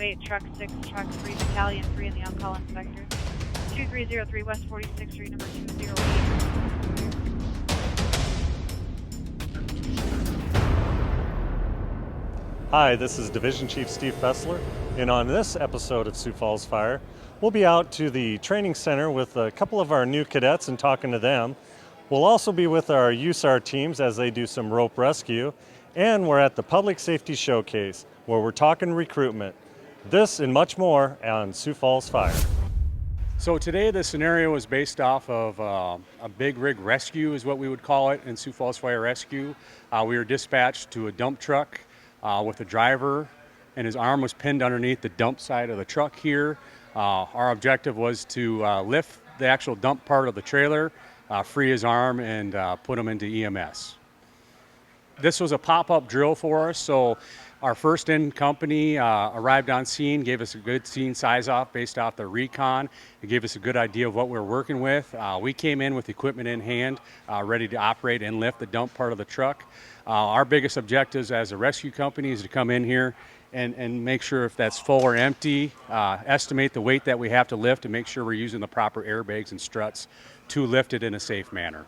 28, Truck 6, Truck 3, Battalion 3, and the on-call inspector. 2303 West 46th Street, number 208. Hi, this is Division Chief Steve Fessler, and on this episode of Sioux Falls Fire, we'll be out to the training center with a couple of our new cadets and talking to them. We'll also be with our USAR teams as they do some rope rescue, and we're at the Public Safety Showcase where we're talking recruitment. This and much more on Sioux Falls Fire. So today the scenario is based off of a big rig rescue is what we would call it in Sioux Falls Fire Rescue. We were dispatched to a dump truck with a driver, and his arm was pinned underneath the dump side of the truck here. Our objective was to lift the actual dump part of the trailer, free his arm, and put him into EMS. This was a pop-up drill for us, so our first in company arrived on scene, gave us a good scene size off based off the recon. It gave us a good idea of what we were working with. We came in with equipment in hand, ready to operate and lift the dump part of the truck. Our biggest objectives as a rescue company is to come in here and make sure if that's full or empty, estimate the weight that we have to lift, and make sure we're using the proper airbags and struts to lift it in a safe manner.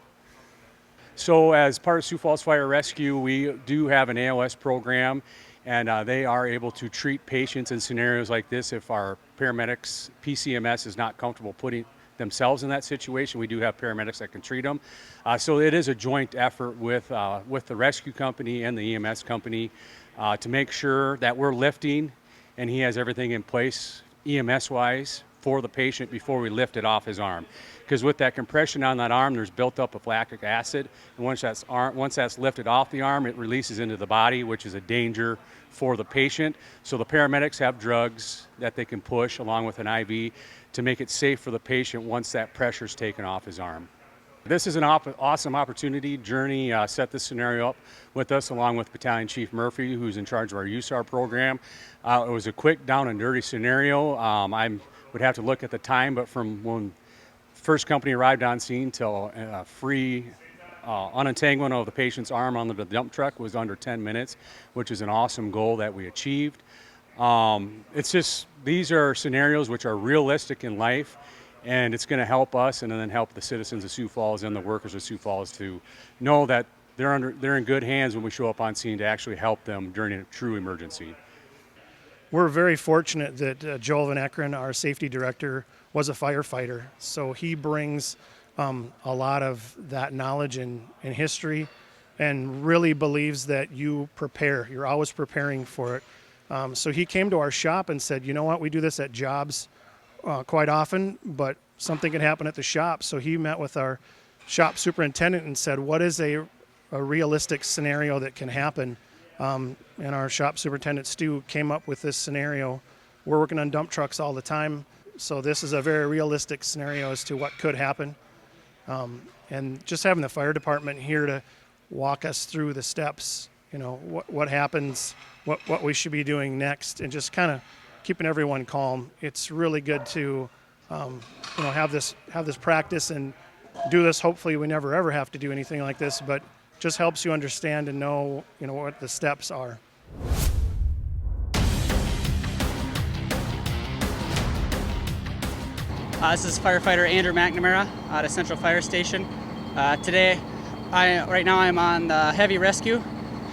So as part of Sioux Falls Fire Rescue, we do have an ALS program, and they are able to treat patients in scenarios like this. If our paramedics, PCMS, is not comfortable putting themselves in that situation, we do have paramedics that can treat them. So it is a joint effort with the rescue company and the EMS company to make sure that we're lifting and he has everything in place EMS-wise for the patient before we lift it off his arm. Because with that compression on that arm, there's built up of lactic acid, and once that's lifted off the arm, it releases into the body, which is a danger for the patient. So the paramedics have drugs that they can push along with an IV to make it safe for the patient once that pressure's taken off his arm. This is an awesome opportunity. Journey set this scenario up with us along with Battalion Chief Murphy, who's in charge of our USAR program. It was a quick, down and dirty scenario. I would have to look at the time, but from when first company arrived on scene till free unentanglement of the patient's arm on the dump truck was under 10 minutes, which is an awesome goal that we achieved. It's just, these are scenarios which are realistic in life, and it's going to help us and then help the citizens of Sioux Falls and the workers of Sioux Falls to know that they're in good hands when we show up on scene to actually help them during a true emergency. We're very fortunate that Joel Van Ekeren, our safety director, was a firefighter. So he brings a lot of that knowledge and history, and really believes that you prepare. You're always preparing for it. So he came to our shop and said, you know what, we do this at jobs quite often, but something can happen at the shop. So he met with our shop superintendent and said, what is a realistic scenario that can happen? And our shop superintendent, Stu, came up with this scenario. We're working on dump trucks all the time, so this is a very realistic scenario as to what could happen. And just having the fire department here to walk us through the steps, you know, what happens, what we should be doing next, and just kind of keeping everyone calm. It's really good to have this practice and do this. Hopefully we never ever have to do anything like this, but just helps you understand and know, what the steps are. This is firefighter Andrew McNamara out of Central Fire Station. Today, right now I'm on the heavy rescue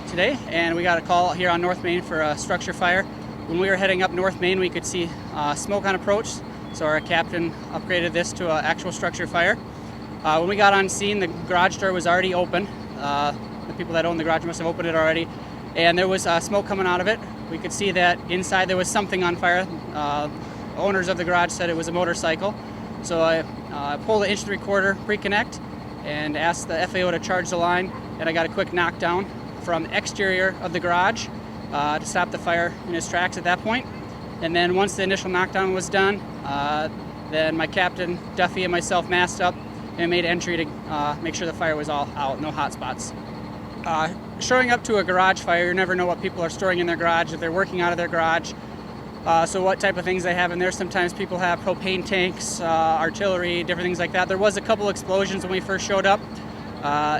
today, and we got a call here on North Main for a structure fire. When we were heading up North Main, we could see smoke on approach, so our captain upgraded this to an actual structure fire. When we got on scene, the garage door was already open. The people that own the garage must have opened it already, and there was smoke coming out of it. We could see that inside there was something on fire. Owners of the garage said it was a motorcycle. So I pulled the instant recorder pre-connect and asked the FAO to charge the line, and I got a quick knockdown from the exterior of the garage to stop the fire in its tracks at that point. And then once the initial knockdown was done, then my captain, Duffy, and myself masked up and made entry to make sure the fire was all out, no hot spots. Showing up to a garage fire, you never know what people are storing in their garage, if they're working out of their garage. So what type of things they have in there. Sometimes people have propane tanks, artillery, different things like that. There was a couple explosions when we first showed up.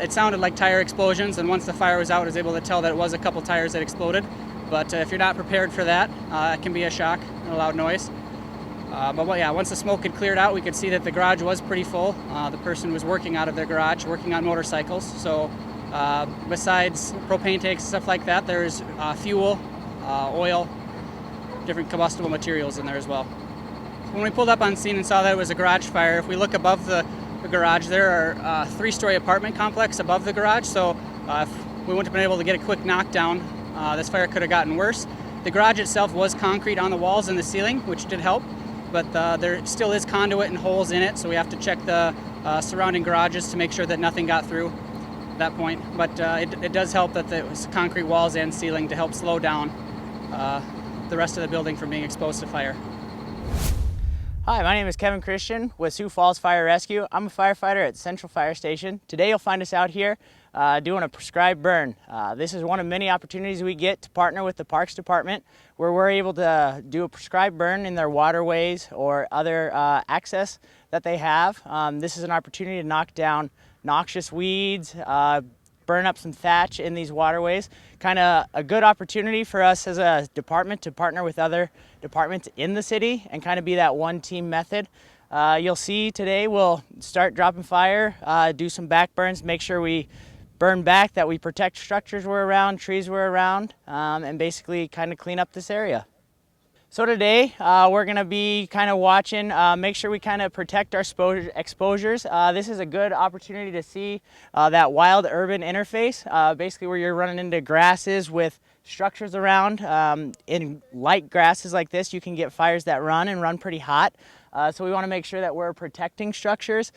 It sounded like tire explosions, and once the fire was out, I was able to tell that it was a couple tires that exploded. but if you're not prepared for that, it can be a shock and a loud noise. Once the smoke had cleared out, we could see that the garage was pretty full. The person was working out of their garage, working on motorcycles. So besides propane tanks and stuff like that, there's fuel, oil, different combustible materials in there as well. When we pulled up on scene and saw that it was a garage fire, if we look above the garage, there are a 3-story apartment complex above the garage. So if we wouldn't have been able to get a quick knockdown, this fire could have gotten worse. The garage itself was concrete on the walls and the ceiling, which did help. But there still is conduit and holes in it, so we have to check the surrounding garages to make sure that nothing got through at that point. But it does help that it was concrete walls and ceiling to help slow down the rest of the building from being exposed to fire. Hi, my name is Kevin Christian with Sioux Falls Fire Rescue. I'm a firefighter at Central Fire Station. Today you'll find us out here doing a prescribed burn. This is one of many opportunities we get to partner with the Parks Department, where we're able to do a prescribed burn in their waterways or other access that they have. This is an opportunity to knock down noxious weeds, burn up some thatch in these waterways. Kind of a good opportunity for us as a department to partner with other departments in the city and kind of be that one team method. You'll see today we'll start dropping fire, do some back burns, make sure we burn back, that we protect structures we're around, trees we're around, and basically kind of clean up this area. So today we're going to be kind of watching, make sure we kind of protect our exposures. This is a good opportunity to see that wild-urban interface, basically where you're running into grasses with structures around. In light grasses like this, you can get fires that run and run pretty hot. So we want to make sure that we're protecting structures,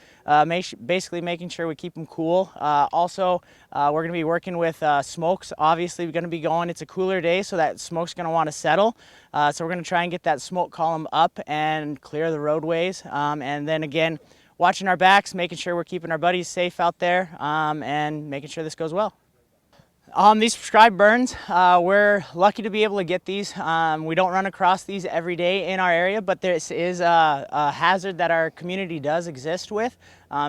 basically making sure we keep them cool. Also, we're going to be working with smokes. Obviously, we're going to be going, it's a cooler day, so that smoke's going to want to settle. So we're going to try and get that smoke column up and clear the roadways. And then again, watching our backs, making sure we're keeping our buddies safe out there, and making sure this goes well. These prescribed burns, we're lucky to be able to get these. We don't run across these every day in our area, but this is a hazard that our community does exist with.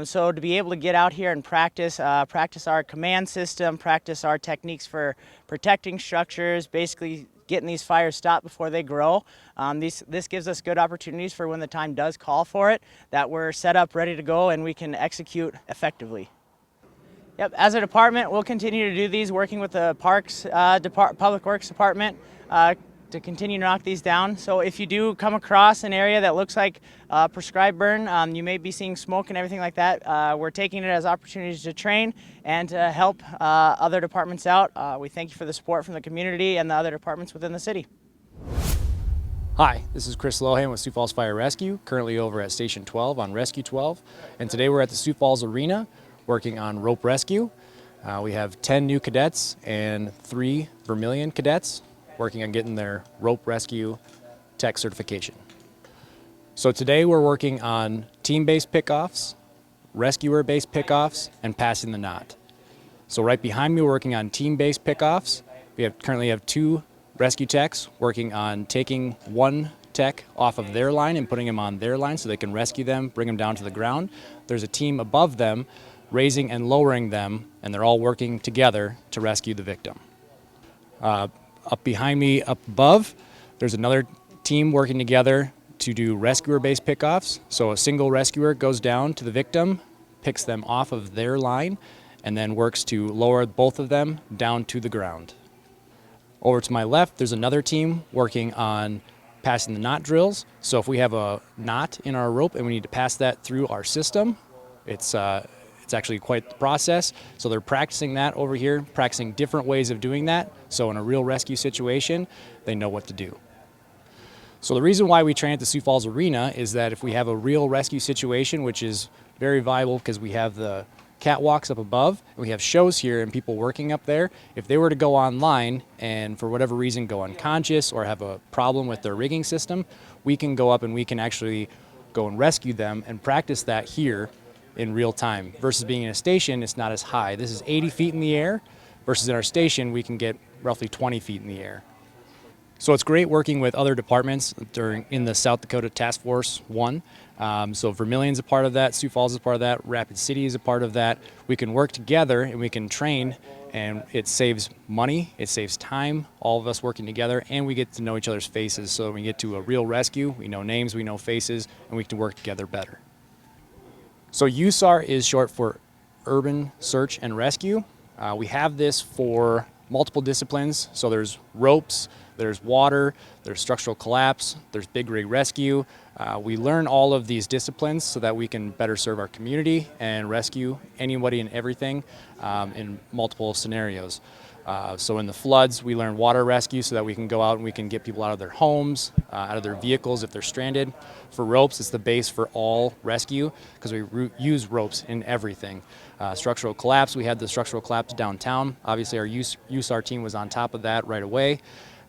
So to be able to get out here and practice our command system, practice our techniques for protecting structures, basically getting these fires stopped before they grow. This gives us good opportunities for when the time does call for it, that we're set up, ready to go, and we can execute effectively. Yep, as a department, we'll continue to do these, working with the Parks Public Works Department to continue to knock these down. So if you do come across an area that looks like a prescribed burn, you may be seeing smoke and everything like that, we're taking it as opportunities to train and to help other departments out. We thank you for the support from the community and the other departments within the city. Hi, this is Chris Lohan with Sioux Falls Fire Rescue, currently over at Station 12 on Rescue 12, and today we're at the Sioux Falls Arena working on rope rescue. We have 10 new cadets and 3 Vermilion cadets working on getting their rope rescue tech certification. So today we're working on team-based pickoffs, rescuer-based pickoffs, and passing the knot. So right behind me we're working on team-based pickoffs. We currently have 2 rescue techs working on taking one tech off of their line and putting them on their line so they can rescue them, bring them down to the ground. There's a team above them raising and lowering them, and they're all working together to rescue the victim. Up behind me, up above, there's another team working together to do rescuer-based pickoffs. So a single rescuer goes down to the victim, picks them off of their line, and then works to lower both of them down to the ground. Over to my left, there's another team working on passing the knot drills. So if we have a knot in our rope and we need to pass that through our system, it's actually quite the process. So they're practicing that over here, practicing different ways of doing that. So in a real rescue situation, they know what to do. So the reason why we train at the Sioux Falls Arena is that if we have a real rescue situation, which is very viable because we have the catwalks up above, and we have shows here and people working up there, if they were to go online and for whatever reason go unconscious or have a problem with their rigging system, we can go up and we can actually go and rescue them and practice that here in real time. Versus being in a station, it's not as high. This is 80 feet in the air, versus in our station, we can get roughly 20 feet in the air. So it's great working with other departments in the South Dakota Task Force 1. So Vermilion's a part of that, Sioux Falls is a part of that, Rapid City is a part of that. We can work together and we can train, and it saves money, it saves time, all of us working together, and we get to know each other's faces. So when we get to a real rescue, we know names, we know faces, and we can work together better. So USAR is short for Urban Search and Rescue. We have this for multiple disciplines. So there's ropes, there's water, there's structural collapse, there's big rig rescue. We learn all of these disciplines so that we can better serve our community and rescue anybody and everything in multiple scenarios. So in the floods, we learn water rescue so that we can go out and we can get people out of their homes, out of their vehicles if they're stranded. For ropes, it's the base for all rescue because we use ropes in everything. Structural collapse, we had the structural collapse downtown. Obviously, our USAR team was on top of that right away.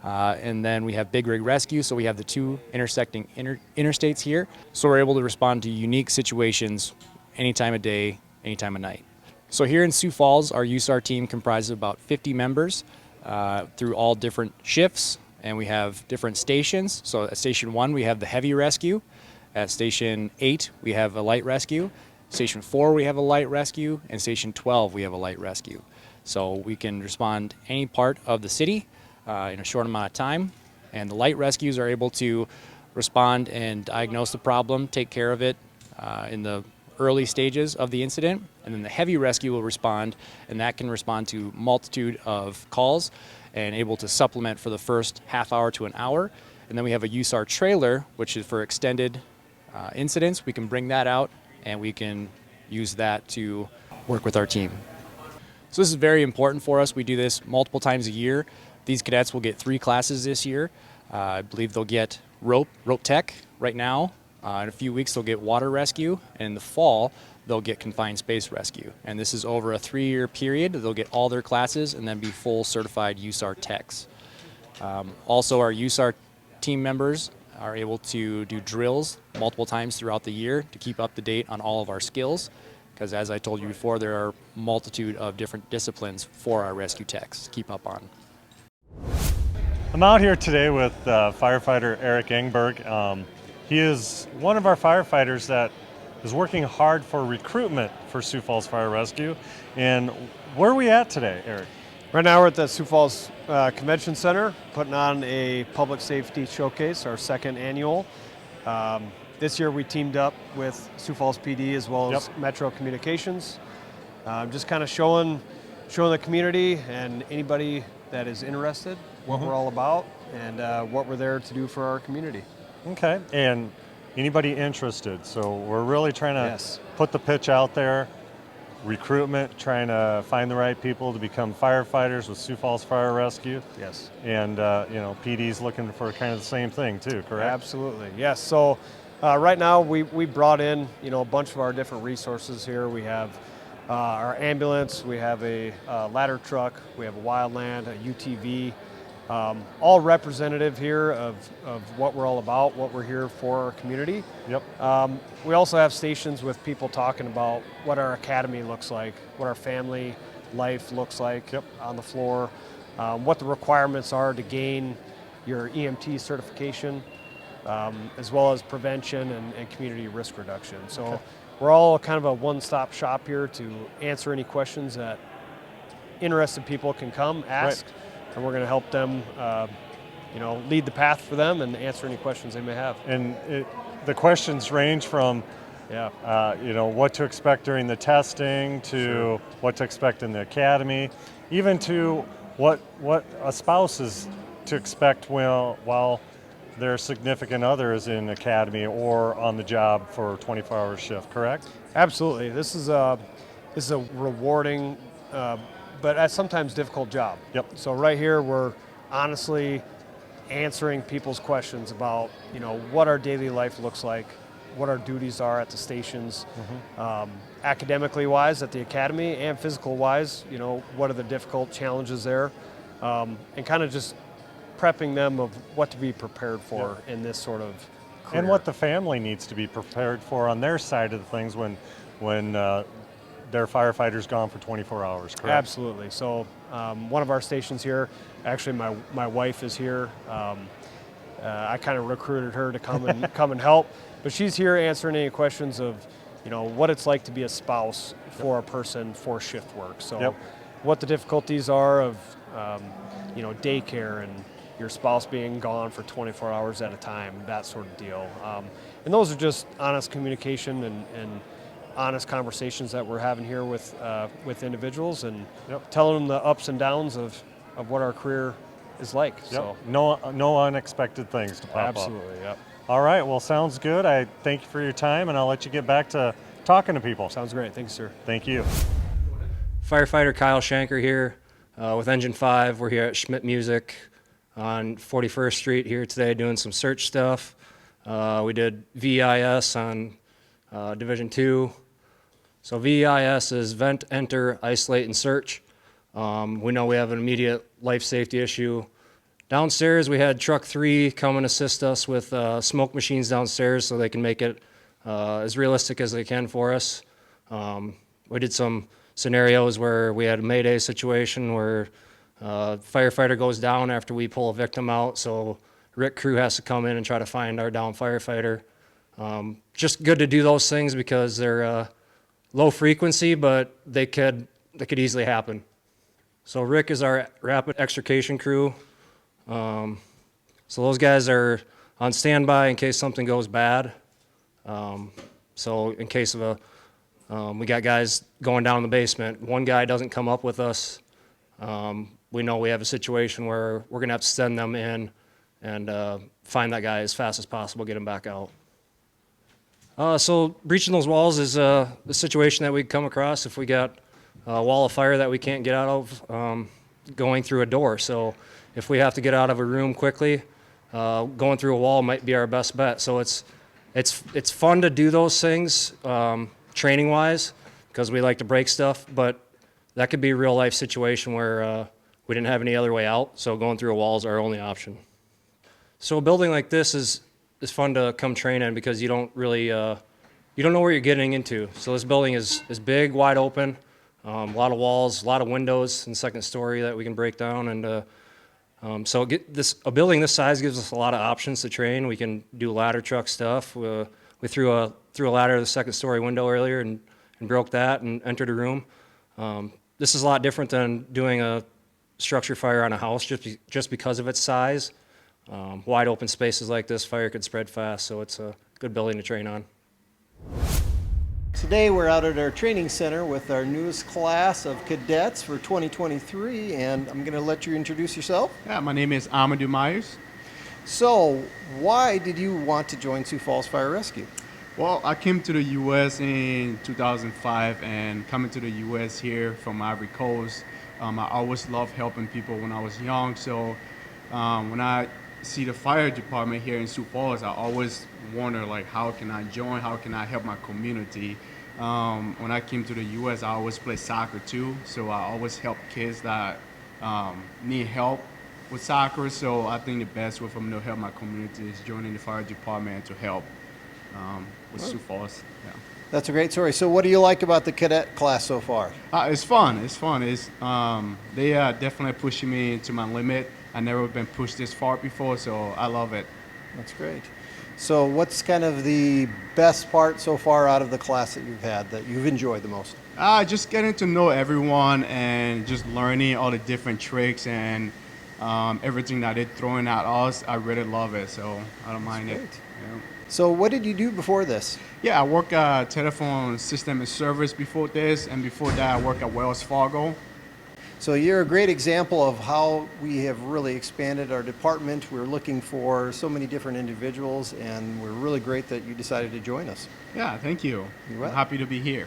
And then we have big rig rescue, so we have the two intersecting interstates here. So we're able to respond to unique situations any time of day, any time of night. So here in Sioux Falls, our USAR team comprises of about 50 members through all different shifts, and we have different stations. So at Station 1, we have the heavy rescue. At Station 8, we have a light rescue. Station 4, we have a light rescue. And Station 12, we have a light rescue. So we can respond any part of the city in a short amount of time. And the light rescues are able to respond and diagnose the problem, take care of it in the early stages of the incident. And then the heavy rescue will respond, and that can respond to multitude of calls and able to supplement for the first half hour to an hour. And then we have a USAR trailer, which is for extended incidents. We can bring that out and we can use that to work with our team. So this is very important for us. We do this multiple times a year. These cadets will get 3 classes this year. I believe they'll get rope tech right now. In a few weeks they'll get water rescue, and in the fall they'll get confined space rescue. And this is over a 3-year period. They'll get all their classes and then be full certified USAR techs. Also, our USAR team members are able to do drills multiple times throughout the year to keep up to date on all of our skills, because as I told you before, there are a multitude of different disciplines for our rescue techs to keep up on. I'm out here today with firefighter Eric Engberg. He is one of our firefighters that is working hard for recruitment for Sioux Falls Fire Rescue. And where are we at today, Eric? Right now we're at the Sioux Falls Convention Center putting on a public safety showcase, our 2nd annual. This year we teamed up with Sioux Falls PD as well as Metro Communications. Just kind of showing the community and anybody that is interested what we're all about and what we're there to do for our community. Okay, and anybody interested. So we're really trying to put the pitch out there, recruitment, trying to find the right people to become firefighters with Sioux Falls Fire Rescue. Yes. And, PD's looking for kind of the same thing too, correct? Absolutely, yes. So right now we brought in, a bunch of our different resources here. We have our ambulance, we have a ladder truck, we have a wildland, a UTV, all representative here of what we're all about, what we're here for our community. Yep. We also have stations with people talking about what our academy looks like, what our family life looks like on the floor, what the requirements are to gain your EMT certification, as well as prevention and community risk reduction. So we're all kind of a one-stop shop here to answer any questions that interested people can come ask. Right. And we're going to help them, lead the path for them and answer any questions they may have. And the questions range from, what to expect during the testing to what to expect in the academy, even to what a spouse is to expect while their significant other is in academy or on the job for a 24-hour shift. Correct? Absolutely. This is a rewarding, but at sometimes difficult job. Yep. So right here, we're honestly answering people's questions about, what our daily life looks like, what our duties are at the stations, academically wise at the academy and physical wise, what are the difficult challenges there, and kind of just prepping them of what to be prepared for in this sort of career. And what the family needs to be prepared for on their side of the things when their firefighter's gone for 24 hours, correct? Absolutely. So one of our stations here, actually my wife is here. I kind of recruited her to come and help. But she's here answering any questions of, what it's like to be a spouse for a person for shift work. So what the difficulties are of, daycare and your spouse being gone for 24 hours at a time, that sort of deal. And those are just honest communication and honest conversations that we're having here with individuals, and telling them the ups and downs of what our career is like. So no unexpected things to pop up. absolutely, yep. All right, well, sounds good. I thank you for your time, and I'll let you get back to talking to people. Sounds great. Thanks, sir. Thank you. Firefighter Kyle Shanker here with Engine 5. We're here at Schmidt Music on 41st Street here today doing some search stuff. We did VEIS on Division 2. So VEIS is vent, enter, isolate, and search. We know we have an immediate life safety issue. Downstairs, we had Truck 3 come and assist us with smoke machines downstairs so they can make it as realistic as they can for us. We did some scenarios where we had a Mayday situation where firefighter goes down after we pull a victim out, so RIC crew has to come in and try to find our down firefighter. Just good to do those things because they're low frequency, but they could easily happen. So RIC is our rapid extrication crew. So those guys are on standby in case something goes bad. So in case of we got guys going down in the basement, one guy doesn't come up with us, we know we have a situation where we're gonna have to send them in and find that guy as fast as possible, get him back out. So breaching those walls is the situation that we come across if we got a wall of fire that we can't get out of going through a door. So if we have to get out of a room quickly, going through a wall might be our best bet. So it's fun to do those things training-wise because we like to break stuff, but that could be a real-life situation where we didn't have any other way out, so going through a wall is our only option. So a building like this is fun to come train in because you don't really, you don't know where you're getting into. So this building is big, wide open, a lot of walls, a lot of windows in the second story that we can break down, and so a building this size gives us a lot of options to train. We can do ladder truck stuff. We threw a ladder to the second story window earlier and broke that and entered a room. This is a lot different than doing a structure fire on a house just because of its size. Wide open spaces like this, fire could spread fast, so it's a good building to train on. Today we're out at our training center with our newest class of cadets for 2023, and I'm going to let you introduce yourself. Yeah, my name is Amadou Myers. So, why did you want to join Sioux Falls Fire Rescue? Well, I came to the U.S. in 2005, and coming to the U.S. here from Ivory Coast, I always loved helping people when I was young. So when I see the fire department here in Sioux Falls, I always wonder, like, how can I join? How can I help my community? When I came to the U.S., I always played soccer too, so I always help kids that need help with soccer. So I think the best way for me to help my community is joining the fire department to help with Sioux Falls. Yeah. That's a great story. So what do you like about the cadet class so far? It's fun. It's fun. They are definitely pushing me to my limit. I've never been pushed this far before, so I love it. That's great. So what's kind of the best part so far out of the class that you've had that you've enjoyed the most? Just getting to know everyone and just learning all the different tricks and everything that they're throwing at us. I really love it, so I don't mind it. Yeah. So what did you do before this? Yeah, I work at telephone system and service before this, and before that I work at Wells Fargo. So you're a great example of how we have really expanded our department. We're looking for so many different individuals, and we're really great that you decided to join us. Yeah, thank you. You're welcome. I'm happy to be here.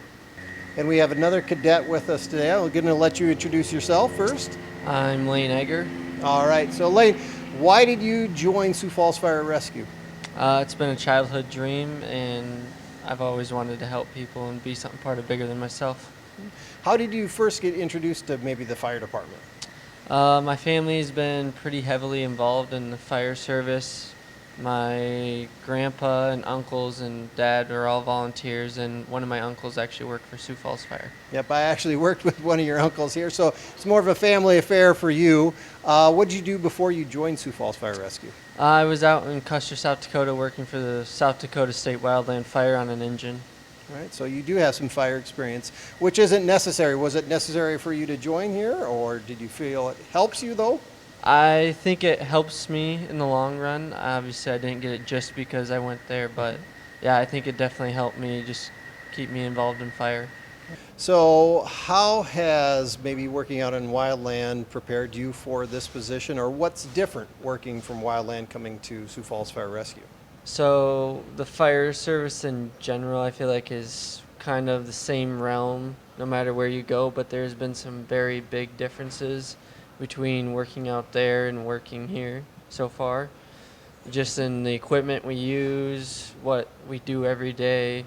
And we have another cadet with us today. I'm going to let you introduce yourself first. I'm Lane Egger. All right. So Lane, why did you join Sioux Falls Fire Rescue? It's been a childhood dream, and I've always wanted to help people and be something part of bigger than myself. How did you first get introduced to maybe the fire department? My family's been pretty heavily involved in the fire service. My grandpa and uncles and dad were all volunteers, and one of my uncles actually worked for Sioux Falls Fire. Yep, I actually worked with one of your uncles here, so it's more of a family affair for you. What did you do before you joined Sioux Falls Fire Rescue? I was out in Custer, South Dakota working for the South Dakota State Wildland Fire on an engine. All right, so you do have some fire experience, which isn't necessary. Was it necessary for you to join here, or did you feel it helps you though? I think it helps me in the long run. Obviously, I didn't get it just because I went there, but yeah, I think it definitely helped me just keep me involved in fire. So how has maybe working out in wildland prepared you for this position, or what's different working from wildland coming to Sioux Falls Fire Rescue? So the fire service in general, I feel like, is kind of the same realm no matter where you go, but there's been some very big differences between working out there and working here so far. Just in the equipment we use, what we do every day,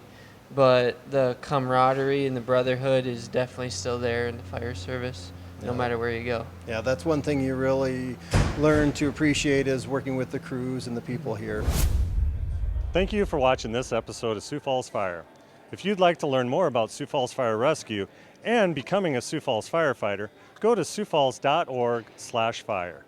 but the camaraderie and the brotherhood is definitely still there in the fire service, no matter where you go. Yeah, that's one thing you really learn to appreciate is working with the crews and the people here. Thank you for watching this episode of Sioux Falls Fire. If you'd like to learn more about Sioux Falls Fire Rescue and becoming a Sioux Falls firefighter, go to siouxfalls.org/fire.